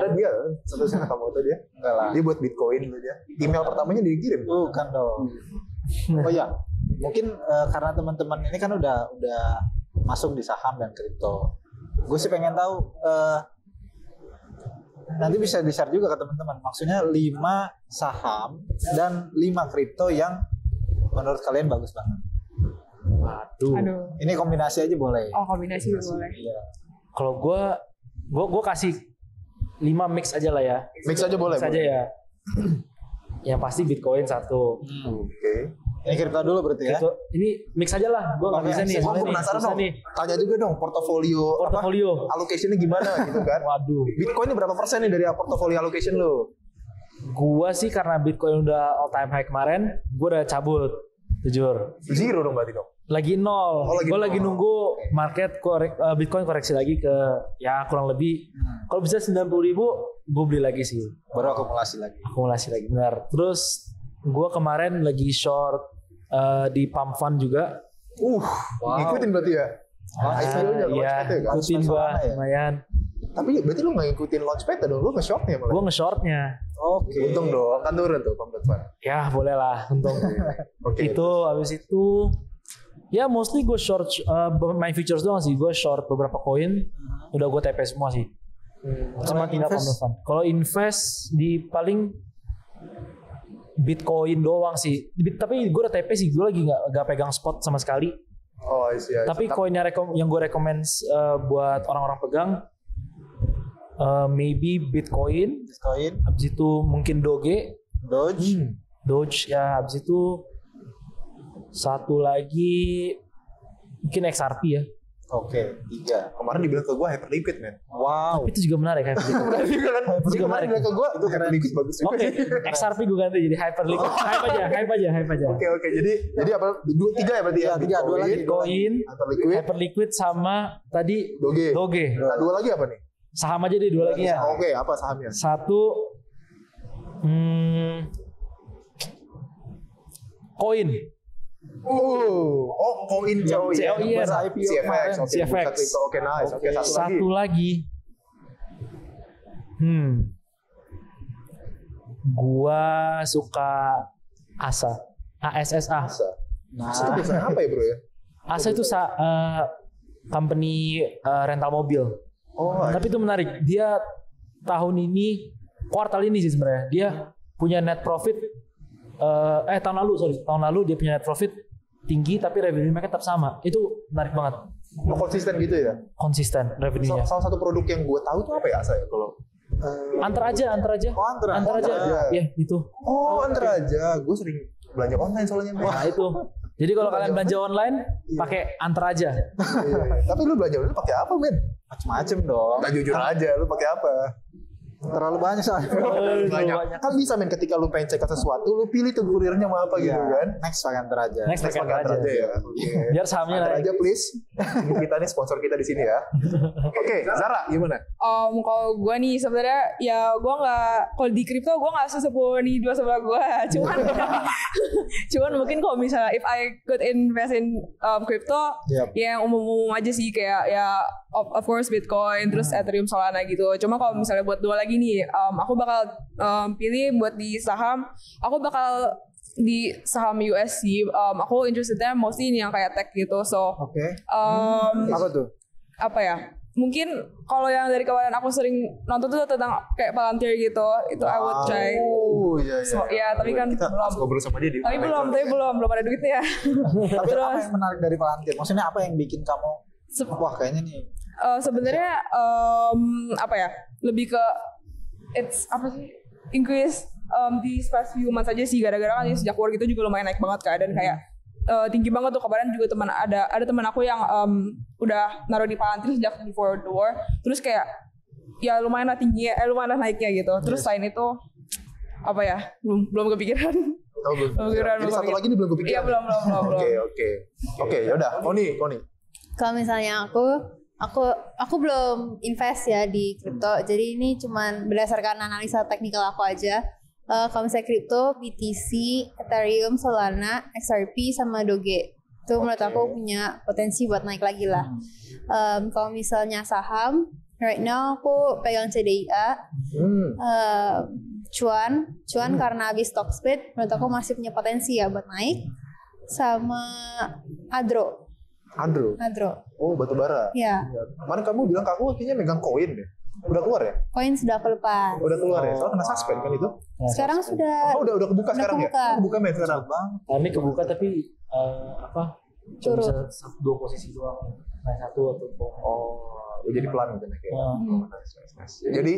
Udah dia Satoshi Nakamoto dia. Enggak lah. Dia buat Bitcoin dulu dia. Email pertamanya dikirim. Bukan dong. Oh ya, mungkin karena teman-teman ini kan udah masuk di saham dan kripto. Gue sih pengen tahu, nanti bisa di-share juga ke teman-teman. Maksudnya 5 saham dan 5 kripto yang menurut kalian bagus banget. Aduh. Ini kombinasi aja boleh. Oh, kombinasi boleh. Iya. Kalau gue kasih 5 mix aja lah ya. Mix aja boleh. Mix aja ya. Yang pasti Bitcoin 1. Oke. Ini kripto dulu berarti ya. Ini mix aja lah. Gue nggak bisa nih. Gue penasaran dong. Tanya juga dong portofolio. Allocation-nya gimana gitu kan? Waduh. Bitcoin ini berapa persen nih dari portofolio allocation lo? Gua sih karena Bitcoin udah all time high kemarin, gue udah cabut. Jujur. Zero dong berarti dong. Lagi nol. Gue lagi nunggu market Bitcoin koreksi lagi ke ya kurang lebih. Kalau bisa 90.000, gue beli lagi sih. Baru akumulasi lagi. Benar. Terus gue kemarin lagi short di pump fund juga. Ngikutin berarti ya? Iya, ngikutin gue lumayan. Tapi berarti lu nggak ngikutin launchpad dong? Lu nge-shortnya malah? Gue nge-shortnya. Oke. Untung dong, kan turun tuh pump fund. Ya boleh lah, untung. Itu habis itu ya mostly gue short main futures doang sih. Gue short beberapa koin. Udah gue TP semua sih. Cuma tinggal pump fund. Kalau invest di paling Bitcoin doang sih. Tapi gue udah TP sih. Gue lagi nggak pegang spot sama sekali. Oh iya. Tapi koinnya yang gue recommend buat orang-orang pegang maybe Bitcoin. Habis itu mungkin Doge. Doge ya. Habis itu satu lagi mungkin XRP ya. Oke, 3. Kemarin dibilang ke gue Hyperliquid, men. Wow. Tapi itu juga menarik Hyperliquid. Menarik juga kan? Itu juga menarik. Bilang ke gue itu Hyperliquid bagus juga. Oke, XRP gue ganti jadi Hyperliquid. Hype aja. Oke. Jadi apa? 3 ya berarti ya? 3, 2 lagi. Bitcoin, Hyperliquid sama tadi Doge. Nah, 2 lagi apa nih? saham aja deh 2 lagi ya. Oke, apa sahamnya? Satu koin. Koin COI. CFX. CFX. Oke, nice. Oke, Satu lagi. Gua suka ASSA. Itu biasanya apa ya, bro ya? ASA itu company rental mobil. Tapi itu menarik. Dia tahun ini, kuartal ini sih sebenarnya, dia punya net profit. Tahun lalu dia punya net profit tinggi, tapi revenue mereka tetap sama. Itu menarik banget. Konsisten gitu ya? Konsisten revenue-nya. Salah satu produk yang gue tahu tuh apa ya, Asa ya? Kalau Antar aja. Antar aja. Ya, itu. Antar aja. Gue sering belanja online soalnya. Nah, itu. Jadi kalau kalian belanja online, pakai antar aja. Tapi lu belanja online pakai apa, men? Macem-macem dong. Nah, jujur aja, lu pakai apa? Terlalu banyak soalnya. Banyak. Kan bisa, men, ketika lu pengen cek sesuatu, lu pilih tuh kurirnya mau apa gitu kan. Next pakai antar aja. Next pakai antar aja ya. Biar sahamnya antar naik. aja please. Ini kita nih sponsor kita di sini ya. Oke, Zara gimana? Kalau gue nih sebenarnya ya gue nggak, kalau di kripto gue nggak sesepuh nih dua sebelah gue. Cuman mungkin kalau misalnya if I could invest in crypto, ya yang umum-umum aja sih, kayak ya of course Bitcoin, terus Ethereum, Solana gitu. Cuma kalau misalnya buat 2 lagi nih, aku bakal pilih buat di saham. Aku bakal di saham US sih. Aku interestednya mostly ini yang kayak tech gitu. So, apa tuh? Apa ya? Mungkin kalau yang dari kemarin aku sering nonton tuh tentang kayak Palantir gitu, itu I would try. Iya. So, ya, tapi kan kita belum. ngobrol sama dia. Tapi belum ada duitnya. Tapi apa yang menarik dari Palantir? Maksudnya apa yang bikin kamu wah kayaknya nih? Sebenarnya apa ya? Lebih ke increase di past few months aja sih, gara-gara kan sejak war gitu juga lumayan naik banget kan, dan kayak tinggi banget tuh. Kemarin juga ada teman aku yang udah naruh di Palantir sejak before the war, terus kayak ya lumayan lah tingginya, lumayan lah naiknya gitu. Terus selain itu apa ya, belum kepikiran. Jadi satu lagi nih belum kepikiran. Iya, belum. Oke, yaudah. Koni. Kalau misalnya aku belum invest ya di kripto, jadi ini cuman berdasarkan analisa teknikal aku aja. Kalau misalnya kripto, BTC, Ethereum, Solana, XRP, sama Doge, itu menurut aku punya potensi buat naik lagi lah. Kalau misalnya saham, right now aku pegang CDIA, cuan karena habis stock split, menurut aku masih punya potensi ya buat naik, sama Adro. Oh, batubara. Ya. Kemarin kamu bilang ke aku kayaknya megang koin deh. Udah keluar ya? Koin sudah aku lepas. Udah keluar ya? Soalnya kena suspend kan itu? Sekarang sudah. Oh, udah kebuka sekarang ya? Kebuka men sekarang. Kami kebuka tapi cuma bisa 2 posisi doang. Naik 1 atau 2. Oh, jadi pelan gitu kayak. Jadi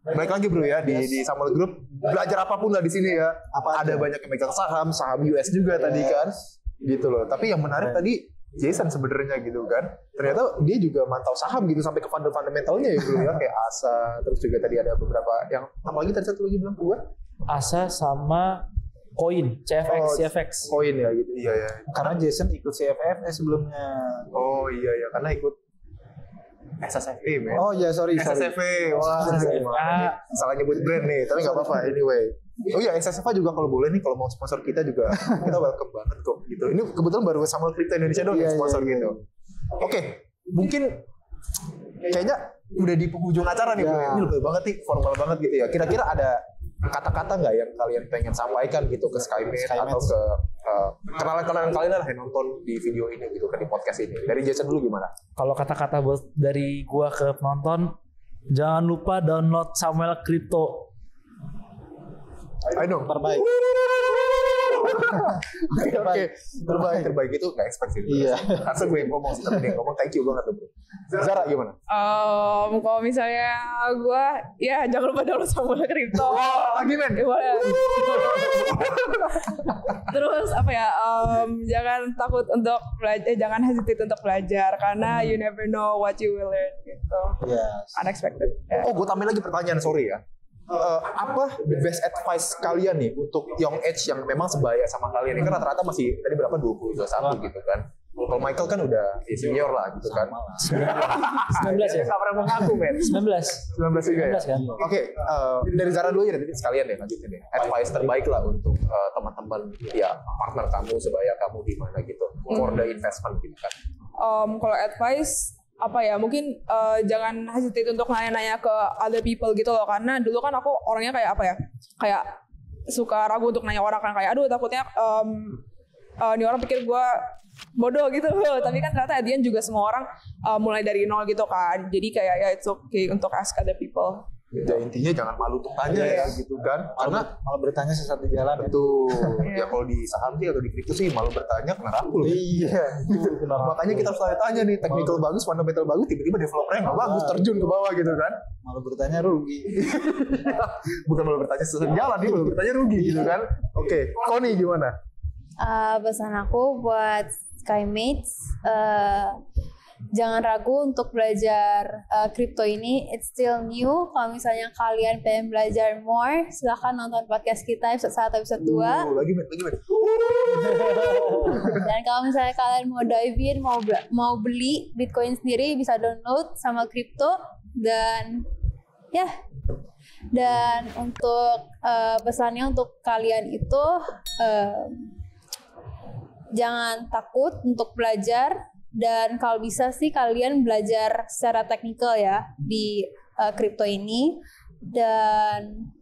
baik lagi bro ya di Samuel Group, belajar apapun lah di sini ya. Ada banyak yang megang saham US juga tadi kan. Gitu loh. Tapi yang menarik tadi Jason sebenarnya gitu kan, ternyata dia juga mantau saham gitu sampai ke fundamentalnya ya bro ya, kayak ASA, terus juga tadi ada beberapa yang apa lagi tadi satu lagi bilang gua ASA sama koin CFX. Koin ya gitu. Iya. Karena Jason ikut CFF sebelumnya. Oh iya karena ikut SSFE men. Oh iya sorry. SSFE. Wah, salah nyebut brand nih, tapi nggak apa-apa anyway. Oh iya, SSFA juga kalau boleh nih, kalau mau sponsor kita juga kita welcome banget kok gitu. Ini kebetulan baru Samuel Crypto Indonesia dong yang sponsor gitu. Oke, mungkin kayaknya udah di penghujung acara nih bro. Ini lebih banget nih, formal banget gitu ya. Kira-kira ada kata-kata nggak yang kalian pengen sampaikan gitu ke Skymate atau ke kenalan-kenalan kalian lah yang nonton di video ini gitu kan, di podcast ini. Dari Jason dulu gimana? Kalau kata-kata buat dari gua ke penonton, jangan lupa download Samuel Crypto. Ayo dong, terbaik. Oke. Terbaik itu nggak expect sih. Iya. Harusnya gue yang ngomong sih, tapi dia yang ngomong thank you banget tuh bro. Zara gimana? Kalau misalnya gue, ya jangan lupa download Samula Kripto. Lagi men. Terus apa ya? Jangan takut untuk belajar, jangan hesitate untuk belajar karena you never know what you will learn gitu. Yes. Unexpected. Ya. Oh, gue tambahin lagi pertanyaan, sorry ya. Apa the best advice kalian nih untuk young age yang memang sebaya sama kalian? Ini kan rata-rata masih tadi berapa 20, 21 gitu kan. Kalau Michael kan udah senior lah gitu kan. 19 ya? Nggak pernah mengaku men. 19 juga ya? 19 kan? Oke, dari Zara dulu ya, nanti sekalian deh lanjutin deh. Advice terbaik lah untuk teman-teman ya partner kamu, sebaya kamu di mana gitu. For the investment gitu kan. Kalau advice apa ya, mungkin jangan hesitate untuk nanya-nanya ke other people gitu loh, karena dulu kan aku orangnya kayak apa ya, kayak suka ragu untuk nanya orang kan, kayak aduh takutnya ini orang pikir gue bodoh gitu loh. Tapi kan ternyata Adian juga semua orang mulai dari nol gitu kan, jadi kayak ya it's okay untuk ask other people. Ya intinya jangan malu untuk tanya ya gitu kan, karena Kalau bertanya sesat di jalan. betul ya kalau di saham sih atau di kripto sih malu bertanya kena rangkul. Iya. Makanya kita harus tanya nih, technical bagus, fundamental bagus, tiba-tiba developernya nggak bagus, terjun ke bawah gitu kan. Malu bertanya rugi. Bukan malu bertanya sesat jalan, dia malu bertanya rugi gitu kan. Oke, Connie gimana? Pesan aku buat Skymates, jangan ragu untuk belajar kripto ini. It's still new. Kalau misalnya kalian pengen belajar more, silahkan nonton podcast kita episode 1, episode 2. Lagi men. Dan kalau misalnya kalian mau dive in, mau beli Bitcoin sendiri, bisa download sama kripto. Dan ya, dan untuk pesannya untuk kalian itu jangan takut untuk belajar, dan kalau bisa sih kalian belajar secara teknikal ya di kripto ini, dan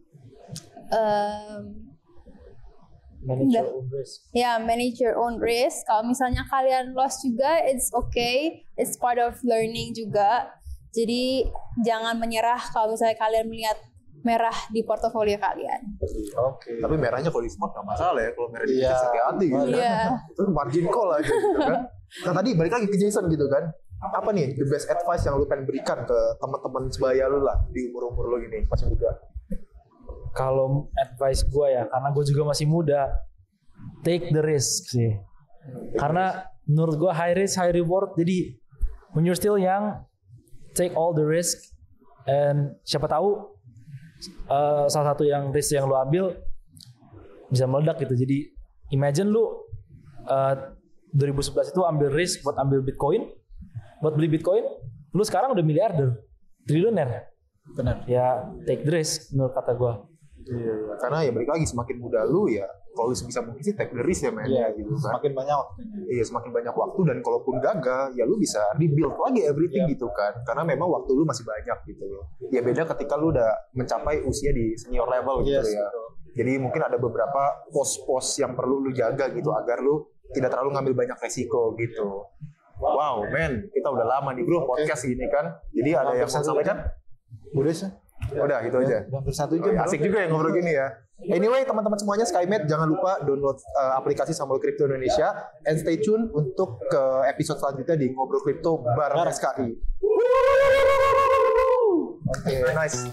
Manage your own risk. ya manage your own risk. Kalau misalnya kalian lost juga, it's okay, it's part of learning juga. Jadi jangan menyerah kalau misalnya kalian melihat merah di portofolio kalian. Oke. Tapi merahnya kalau di smart nggak masalah ya, kalau merah di Iya. hati gitu kan. Iya. Itu margin call aja gitu kan. Nah tadi balik lagi ke Jason gitu kan. Apa nih the best advice yang lu pengen berikan ke teman-teman sebaya lu lah di umur-umur lu gini masih muda? Kalau advice gue ya, karena gue juga masih muda, take the risk sih. Karena menurut gue high risk high reward. Jadi when you're still young, take all the risk, and siapa tahu salah satu yang risk yang lu ambil bisa meledak gitu. Jadi imagine lu 2011 itu ambil risk buat ambil Bitcoin, buat beli Bitcoin, lu sekarang udah miliarder, triliuner. Benar. Ya take the risk menurut kata gue. Iya. Karena ya balik lagi semakin muda lu ya, kalau lu sebisa mungkin sih take the risk ya men Iya, gitu kan. semakin banyak waktunya. Iya semakin banyak waktu, dan kalaupun gagal ya lu bisa rebuild lagi everything gitu kan, karena memang waktu lu masih banyak gitu loh. Ya beda ketika lu udah mencapai usia di senior level gitu Yes, ya. betul. Jadi mungkin ada beberapa pos-pos yang perlu lu jaga gitu agar lu tidak terlalu ngambil banyak resiko gitu. Wow men, kita udah lama nih bro podcast gini kan. Jadi ada yang mau sampaikan? Udah sih. Udah gitu aja. Hampir 1 jam. bro. Asik juga ya ngobrol gini ya. Anyway, teman-teman semuanya, Skymate jangan lupa download aplikasi Samul Crypto Indonesia, and stay tune untuk ke episode selanjutnya di Ngobrol Crypto bareng SKI. Oke, nice.